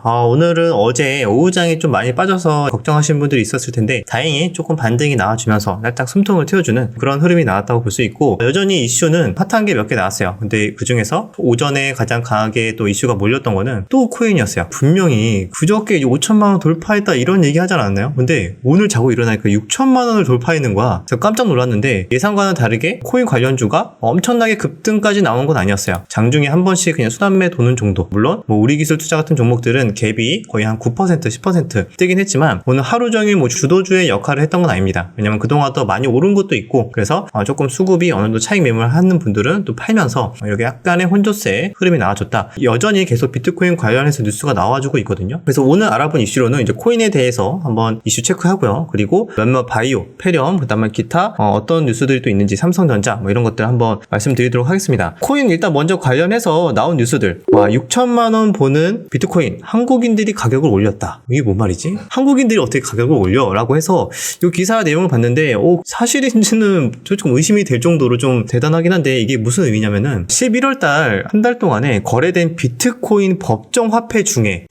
오늘은 어제 오후장에 좀 많이 빠져서 걱정하시는 분들이 있었을 텐데 다행히 조금 반등이 나와주면서 살짝 숨통을 틔워주는 그런 흐름이 나왔다고 볼 수 있고, 여전히 이슈는 핫한 게 몇 개 나왔어요. 근데 그 중에서 오전에 가장 강하게 또 이슈가 몰렸던 거는 또 코인이었어요. 분명히 그저께 5천만 원 돌파했다 이런 얘기 하지 않았나요? 근데 오늘 자고 일어나니까 6천만 원을 돌파했는 거야. 제가 깜짝 놀랐는데 예상과는 다르게 코인 관련주가 엄청나게 급등까지 나온 건 아니었어요. 장중에 한 번씩 그냥 순환매 도는 정도. 물론 우리 기술 투자 같은 종목들은 갭이 거의 한 9%, 10% 뜨긴 했지만 오늘 하루 종일 주도주의 역할을 했던 건 아닙니다. 왜냐면 그동안 또 많이 오른 것도 있고, 그래서 조금 수급이 어느 정도 차익 매물을 하는 분들은 또 팔면서 이렇게 약간의 혼조세 흐름이 나와줬다. 여전히 계속 비트코인 관련해서 뉴스가 나와주고 있거든요. 그래서 오늘 알아본 이슈로는 이제 코인에 대해서 한번 이슈 체크하고요. 그리고 몇몇 바이오, 페렴, 그다음에 기타 어떤 뉴스들이 또 있는지, 삼성전자 이런 것들 한번 말씀드리도록 하겠습니다. 코인 일단 먼저 관련해서 나온 뉴스들. 6천만 원 보는 비트코인, 한국인들이 가격을 올렸다. 이게 뭔 말이지? 한국인들이 어떻게 가격을 올려? 라고 해서 이 기사 내용을 봤는데 사실인지는 조금 의심이 될 정도로 좀 대단하긴 한데, 이게 무슨 의미냐면은 11월 달 한 달 동안에 거래된 비트코인 법정 화폐 중에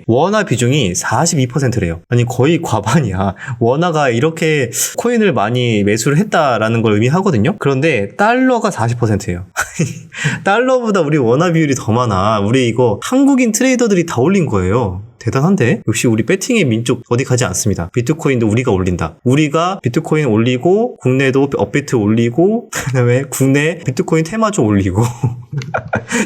원화 비중이 42%래요. 아니 거의 과반이야. 원화가 이렇게 코인을 많이 매수를 했다라는 걸 의미하거든요. 그런데 달러가 40%예요. 달러보다 우리 원화 비율이 더 많아. 우리 이거 한국인 트레이더들이 다 올린 거예요. 대단한데? 역시 우리 배팅의 민족 어디 가지 않습니다. 비트코인도 우리가 올린다. 우리가 비트코인 올리고, 국내도 업비트 올리고, 그다음에 국내 비트코인 테마주 올리고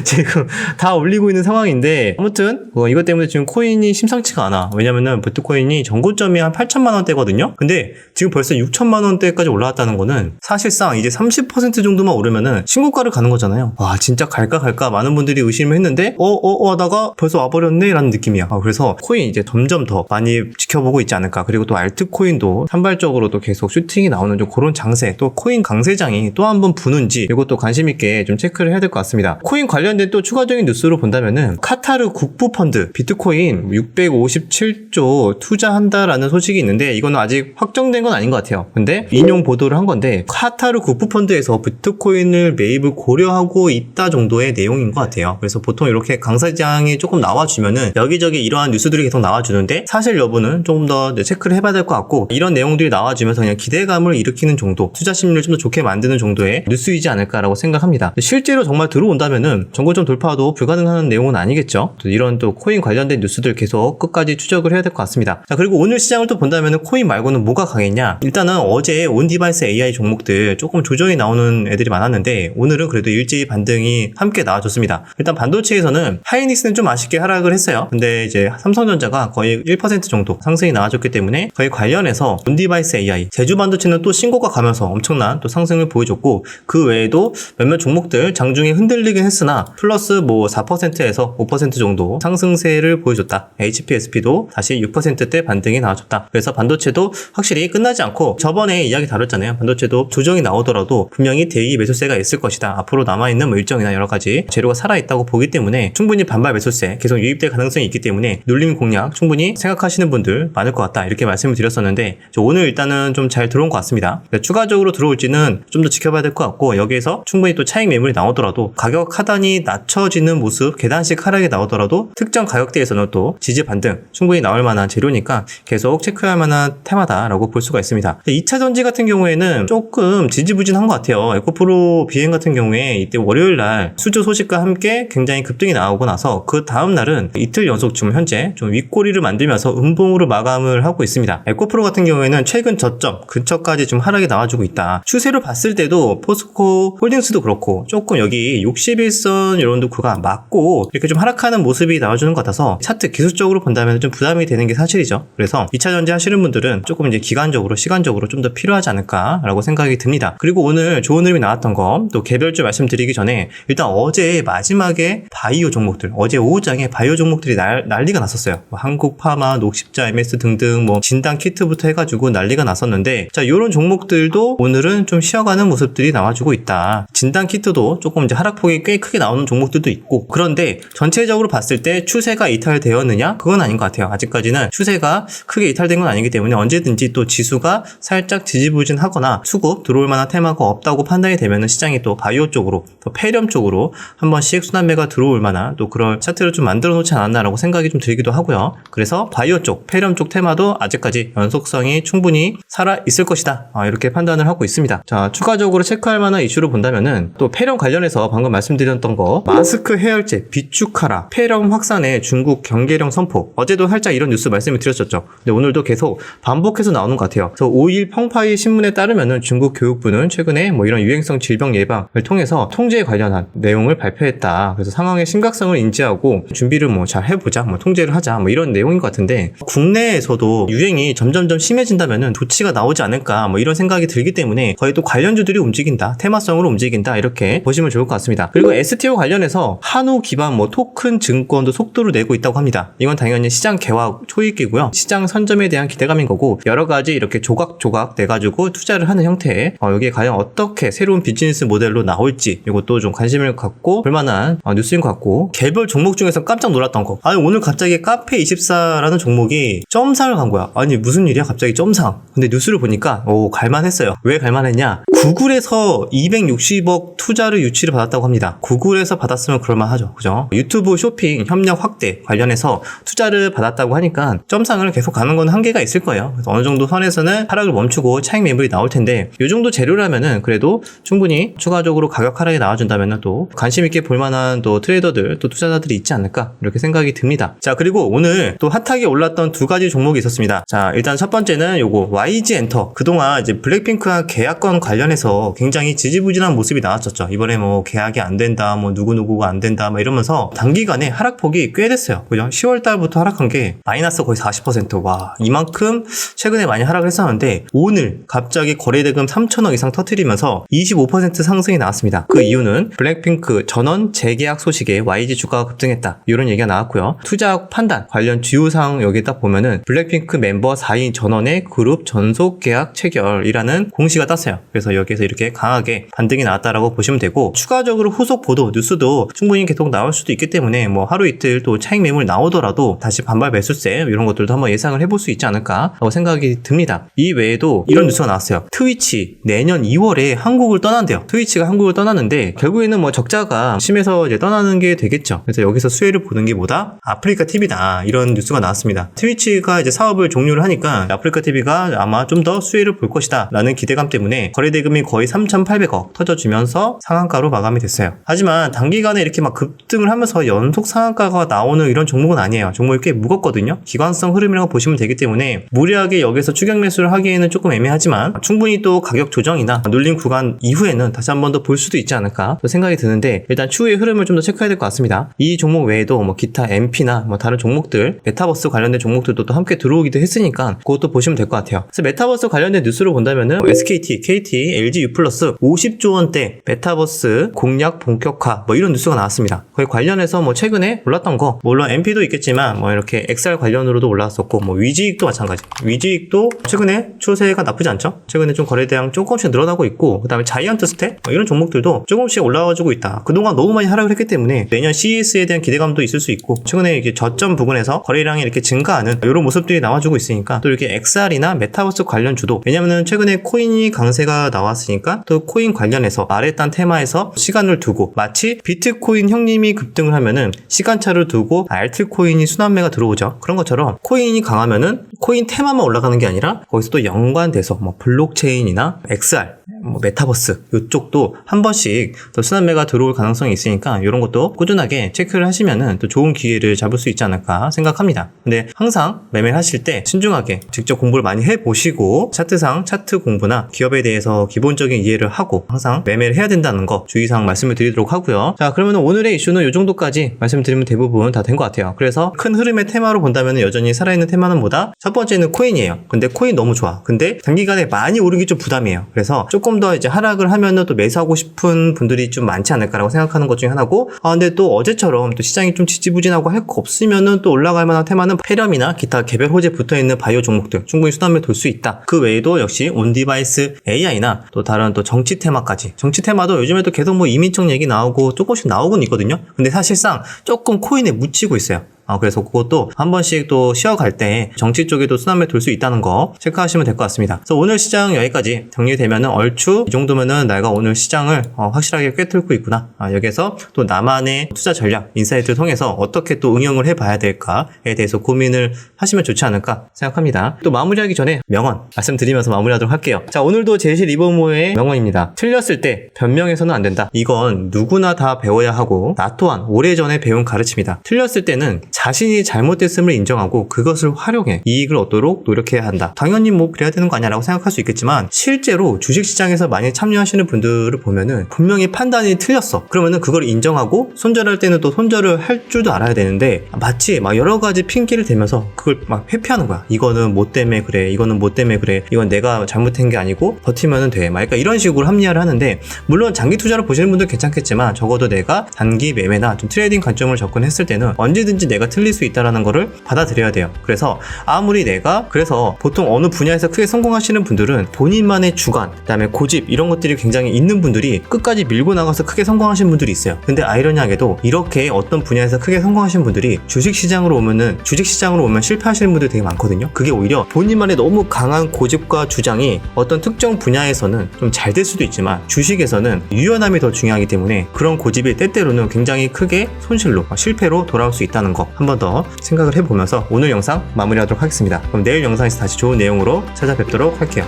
지금 다 올리고 있는 상황인데, 아무튼 이것 때문에 지금 코인이 심상치가 않아. 왜냐면은 비트코인이 전고점이 한 8천만 원대거든요. 근데 지금 벌써 6천만 원대까지 올라왔다는 거는 사실상 이제 30% 정도만 오르면은 신고가를 가는 거잖아요. 와, 진짜 갈까 많은 분들이 의심을 했는데 하다가 벌써 와버렸네 라는 느낌이야. 그래서 코인 이제 점점 더 많이 지켜보고 있지 않을까. 그리고 또 알트코인도 산발적으로도 계속 슈팅이 나오는 좀 그런 장세, 또 코인 강세장이 또 한 번 부는지 이것도 관심 있게 좀 체크를 해야 될 것 같습니다. 코인 관련된 또 추가적인 뉴스로 본다면은 카타르 국부펀드 비트코인 657조 투자한다라는 소식이 있는데, 이거는 아직 확정된 건 아닌 것 같아요. 근데 인용 보도를 한 건데, 카타르 국부펀드에서 비트코인을 매입을 고려하고 있다 정도의 내용인 것 같아요. 그래서 보통 이렇게 강세장이 조금 나와주면은 여기저기 이러한 뉴스들이 계속 나와주는데, 사실 여부는 조금 더 체크를 해봐야 될 것 같고, 이런 내용들이 나와주면서 그냥 기대감을 일으키는 정도, 투자 심리를 좀 더 좋게 만드는 정도의 뉴스이지 않을까라고 생각합니다. 실제로 정말 들어온다면은 정고점 돌파도 불가능한 내용은 아니겠죠. 이런 또 코인 관련된 뉴스들 계속 끝까지 추적을 해야 될 것 같습니다. 자, 그리고 오늘 시장을 또 본다면은 코인 말고는 뭐가 강했냐? 일단은 어제 온디바이스 AI 종목들 조금 조정이 나오는 애들이 많았는데, 오늘은 그래도 일제히 반등이 함께 나와줬습니다. 일단 반도체에서는 하이닉스는 좀 아쉽게 하락을 했어요. 근데 이제 삼성전자가 거의 1% 정도 상승이 나와줬기 때문에 거의 관련해서 온디바이스 AI, 제주반도체는 또 신고가 가면서 엄청난 또 상승을 보여줬고, 그 외에도 몇몇 종목들 장중에 흔들리긴 했으나 플러스 4%에서 5% 정도 상승세를 보여줬다. HPSP도 다시 6%대 반등이 나와줬다. 그래서 반도체도 확실히 끝나지 않고, 저번에 이야기 다뤘잖아요. 반도체도 조정이 나오더라도 분명히 대기 매수세가 있을 것이다. 앞으로 남아있는 일정이나 여러 가지 재료가 살아있다고 보기 때문에 충분히 반발 매수세 계속 유입될 가능성이 있기 때문에 눌림 공략 충분히 생각하시는 분들 많을 것 같다, 이렇게 말씀을 드렸었는데, 오늘 일단은 좀 잘 들어온 것 같습니다. 추가적으로 들어올지는 좀 더 지켜봐야 될 것 같고, 여기에서 충분히 또 차익 매물이 나오더라도 가격 하단이 낮춰지는 모습, 계단식 하락이 나오더라도 특정 가격대에서는 또 지지 반등 충분히 나올 만한 재료니까 계속 체크할 만한 테마다라고 볼 수가 있습니다. 2차 전지 같은 경우에는 조금 지지부진한 것 같아요. 에코프로 비행 같은 경우에 이때 월요일날 수주 소식과 함께 굉장히 급등이 나오고 나서 그 다음날은 이틀 연속 지금 현재 좀 윗꼬리를 만들면서 음봉으로 마감을 하고 있습니다. 에코프로 같은 경우에는 최근 저점 근처까지 좀 하락이 나와주고 있다. 추세로 봤을 때도 포스코 홀딩스도 그렇고 조금 여기 61선 이런 도구가 맞고 이렇게 좀 하락하는 모습이 나와주는 것 같아서 차트 기술적으로 본다면 좀 부담이 되는 게 사실이죠. 그래서 2차 전지 하시는 분들은 조금 이제 기간적으로, 시간적으로 좀 더 필요하지 않을까라고 생각이 듭니다. 그리고 오늘 좋은 흐름이 나왔던 거 또 개별주 말씀드리기 전에, 일단 어제 마지막에 바이오 종목들, 어제 오후장에 바이오 종목들이 난리가 났었어요. 났었어요. 뭐 한국파마, 녹십자, MS 등등 뭐 진단 키트부터 해가지고 난리가 났었는데, 자, 요런 종목들도 오늘은 좀 쉬어가는 모습들이 나와주고 있다. 진단 키트도 조금 이제 하락폭이 꽤 크게 나오는 종목들도 있고, 그런데 전체적으로 봤을 때 추세가 이탈되었느냐? 그건 아닌 것 같아요. 아직까지는 추세가 크게 이탈된 건 아니기 때문에 언제든지 또 지수가 살짝 지지부진하거나 수급 들어올 만한 테마가 없다고 판단이 되면은 시장이 또 바이오 쪽으로, 또 폐렴 쪽으로 한 번씩 순환매가 들어올 만한 또 그런 차트를 좀 만들어 놓지 않았나라고 생각이 좀 들기도 하고요. 그래서 바이오 쪽, 폐렴 쪽 테마도 아직까지 연속성이 충분히 살아 있을 것이다. 이렇게 판단을 하고 있습니다. 자, 추가적으로 체크할 만한 이슈를 본다면은 또 폐렴 관련해서 방금 말씀드렸던 거, 마스크 해열제 비축하라, 폐렴 확산에 중국 경계령 선포. 어제도 살짝 이런 뉴스 말씀을 드렸었죠. 근데 오늘도 계속 반복해서 나오는 것 같아요. 그래서 5일 펑파이 신문에 따르면은 중국 교육부는 최근에 뭐 이런 유행성 질병 예방을 통해서 통제에 관련한 내용을 발표했다. 그래서 상황의 심각성을 인지하고 준비를 뭐 잘 해보자, 뭐 통제를 하자, 뭐 이런 내용인 것 같은데, 국내에서도 유행이 점점점 심해진다면은 조치가 나오지 않을까, 뭐 이런 생각이 들기 때문에 거의 또 관련주들이 움직인다, 테마성으로 움직인다, 이렇게 보시면 좋을 것 같습니다. 그리고 STO 관련해서 한우 기반 뭐 토큰 증권도 속도를 내고 있다고 합니다. 이건 당연히 시장 개화 초입기고요. 시장 선점에 대한 기대감인 거고, 여러 가지 이렇게 조각조각 내가지고 투자를 하는 형태에 여기에 과연 어떻게 새로운 비즈니스 모델로 나올지, 이것도 좀 관심을 갖고 볼만한 뉴스인 것 같고, 개별 종목 중에서 깜짝 놀랐던 거. 아니, 오늘 갑자기 카페24라는 종목이 점상을 간 거야. 아니, 무슨 일이야? 갑자기 점상. 근데 뉴스를 보니까 갈만했어요. 왜 갈만했냐? 구글에서 260억 투자를 유치를 받았다고 합니다. 구글에서 받았으면 그럴만하죠. 그죠? 유튜브 쇼핑 협력 확대 관련해서 투자를 받았다고 하니까 점상을 계속 가는 건 한계가 있을 거예요. 그래서 어느 정도 선에서는 하락을 멈추고 차익 매물이 나올 텐데, 이 정도 재료라면은 그래도 충분히 추가적으로 가격 하락이 나와준다면은 또 관심 있게 볼만한 또 트레이더들, 또 투자자들이 있지 않을까, 이렇게 생각이 듭니다. 자, 그리고 오늘 또 핫하게 올랐던 두 가지 종목이 있었습니다. 자, 일단 첫 번째는 요거 YG 엔터. 그동안 이제 블랙핑크와 계약권 관련해서 굉장히 지지부진한 모습이 나왔었죠. 이번에 뭐 계약이 안 된다, 뭐 누구누구가 안 된다, 막 이러면서 단기간에 하락폭이 꽤 됐어요. 그죠? 10월 달부터 하락한 게 마이너스 거의 40%. 와, 이만큼 최근에 많이 하락을 했었는데, 오늘 갑자기 거래대금 3천억 이상 터뜨리면서 25% 상승이 나왔습니다. 그 이유는 블랙핑크 전원 재계약 소식에 YG 주가가 급등했다, 이런 얘기가 나왔고요. 투자 판단 관련 주요사항 여기 딱 보면은 블랙핑크 멤버 4인 전원의 그룹 전속 계약 체결이라는 공시가 떴어요. 그래서 여기에서 이렇게 강하게 반등이 나왔다라고 보시면 되고, 추가적으로 후속 보도 뉴스도 충분히 계속 나올 수도 있기 때문에 뭐 하루 이틀 또 차익 매물 나오더라도 다시 반발 매수세 이런 것들도 한번 예상을 해볼 수 있지 않을까 라고 생각이 듭니다. 이 외에도 이런 뉴스가 나왔어요. 트위치 내년 2월에 한국을 떠난대요. 트위치가 한국을 떠나는데 결국에는 뭐 적자가 심해서 이제 떠나는 게 되겠죠. 그래서 여기서 수혜를 보는 게 뭐다? 아프리카 TV다, 이런 뉴스가 나왔습니다. 트위치가 이제 사업을 종료를 하니까 아프리카 TV가 아마 좀 더 수혜를 볼 것이다 라는 기대감 때문에 거래대금이 거의 3,800억 터져주면서 상한가로 마감이 됐어요. 하지만 단기간에 이렇게 막 급등을 하면서 연속 상한가가 나오는 이런 종목은 아니에요. 종목이 꽤 무겁거든요. 기관성 흐름이라고 보시면 되기 때문에 무리하게 여기서 추격 매수를 하기에는 조금 애매하지만, 충분히 또 가격 조정이나 눌림 구간 이후에는 다시 한 번 더 볼 수도 있지 않을까 또 생각이 드는데, 일단 추후의 흐름을 좀 더 체크해야 될 것 같습니다. 이 종목 외에도 뭐 기타 MP나 뭐 다른 종목들, 메타버스 관련된 종목들도 또 함께 들어오기도 했으니까 그것도 보시면 될 것 같아요. 그래서 메타버스 관련된 뉴스를 본다면은 SKT, KT, LG U+ 50조 원대 메타버스 공략 본격화, 뭐 이런 뉴스가 나왔습니다. 거기 관련해서 뭐 최근에 올랐던 거, 물론 MP도 있겠지만 뭐 이렇게 XR 관련으로도 올라왔었고, 뭐 위지익도 마찬가지. 위지익도 최근에 추세가 나쁘지 않죠? 최근에 좀 거래대량 조금씩 늘어나고 있고, 그 다음에 자이언트 스텝 뭐 이런 종목들도 조금씩 올라와주고 있다. 그동안 너무 많이 하락을 했기 때문에 내년 CES에 대한 기대감도 있을 수 있고, 최근에 이렇게 저점 부근에서 거래량이 이렇게 증가하는 이런 모습들이 나와주고 있으니까, 또 이렇게 XR이나 메타버스 관련 주도, 왜냐면은 최근에 코인이 강세가 나왔으니까 또 코인 관련해서 아래단 테마에서 시간을 두고, 마치 비트코인 형님이 급등을 하면은 시간차를 두고 알트코인이 순환매가 들어오죠. 그런 것처럼 코인이 강하면은 코인 테마만 올라가는 게 아니라 거기서 또 연관돼서 뭐 블록체인이나 XR, 뭐 메타버스 이쪽도 한 번씩 더 순환매가 들어올 가능성이 있으니까, 이런 것도 꾸준하게 체크를 하시면은 또 좋은 기회를 잡을 수 있지 않을까 생각합니다. 근데 항상 매매를 하실 때 신중하게 직접 공부를 많이 해보시고, 차트상 차트 공부나 기업에 대해서 기본적인 이해를 하고 항상 매매를 해야 된다는 거 주의사항 말씀을 드리도록 하고요. 자, 그러면 오늘의 이슈는 이 정도까지 말씀드리면 대부분 다 된 것 같아요. 그래서 큰 흐름의 테마로 본다면 여전히 살아있는 테마는 뭐다? 첫 번째는 코인이에요. 근데 코인 너무 좋아. 근데 단기간에 많이 오르기 좀 부담이에요. 그래서 조금 더 이제 하락을 하면은 또 매수하고 싶은 분들이 좀 많지 않을까라고 생각하는 것 중에 하나고, 근데 또 어제처럼 또 시장이 좀 지지부진하고 할 거 없으면은 또 올라갈 만한 테마는 페렴이나 기타 개별 호재 붙어있는 바이오 종목들 충분히 수단을 돌 수 있다. 그 외에도 역시 온디바이스 AI나 또 다른 또 정치 테마까지. 정치 테마도 요즘에도 계속 뭐 이민청 얘기 나오고 조금씩 나오곤 있거든요. 근데 사실상 조금 코인에 묻히고 있어요. 그래서 그것도 한 번씩 또 쉬어갈 때 정치 쪽에도 순환매 돌 수 있다는 거 체크하시면 될 것 같습니다. 그래서 오늘 시장 여기까지 정리되면은 얼추 이 정도면은 내가 오늘 시장을 확실하게 꿰뚫고 있구나. 여기서 또 나만의 투자 전략, 인사이트를 통해서 어떻게 또 응용을 해봐야 될까에 대해서 고민을 하시면 좋지 않을까 생각합니다. 또 마무리하기 전에 명언 말씀드리면서 마무리하도록 할게요. 자, 오늘도 제시 리버모어의 명언입니다. 틀렸을 때 변명해서는 안 된다. 이건 누구나 다 배워야 하고 나 또한 오래전에 배운 가르침이다. 틀렸을 때는 자신이 잘못됐음을 인정하고 그것을 활용해 이익을 얻도록 노력해야 한다. 당연히 뭐 그래야 되는 거 아니야 라고 생각할 수 있겠지만 실제로 주식시장에서 많이 참여하시는 분들을 보면은 분명히 판단이 틀렸어. 그러면은 그걸 인정하고 손절할 때는 또 손절을 할 줄도 알아야 되는데 마치 막 여러 가지 핑계를 대면서 그걸 막 회피하는 거야. 이거는 뭐 때문에 그래. 이거는 뭐 때문에 그래. 이건 내가 잘못한 게 아니고 버티면은 돼. 막 그러니까 이런 식으로 합리화를 하는데 물론 장기 투자를 보시는 분들 괜찮겠지만 적어도 내가 단기 매매나 좀 트레이딩 관점을 접근했을 때는 언제든지 내가 틀릴 수 있다라는 거를 받아들여야 돼요. 그래서 아무리 그래서 보통 어느 분야에서 크게 성공하시는 분들은 본인만의 주관, 그다음에 고집 이런 것들이 굉장히 있는 분들이 끝까지 밀고 나가서 크게 성공하신 분들이 있어요. 근데 아이러니하게도 이렇게 어떤 분야에서 크게 성공하신 분들이 주식시장으로 오면 실패하시는 분들이 되게 많거든요. 그게 오히려 본인만의 너무 강한 고집과 주장이 어떤 특정 분야에서는 좀 잘 될 수도 있지만 주식에서는 유연함이 더 중요하기 때문에 그런 고집이 때때로는 굉장히 크게 손실로, 실패로 돌아올 수 있다는 거 한 번 더 생각을 해보면서 오늘 영상 마무리하도록 하겠습니다. 그럼 내일 영상에서 다시 좋은 내용으로 찾아뵙도록 할게요.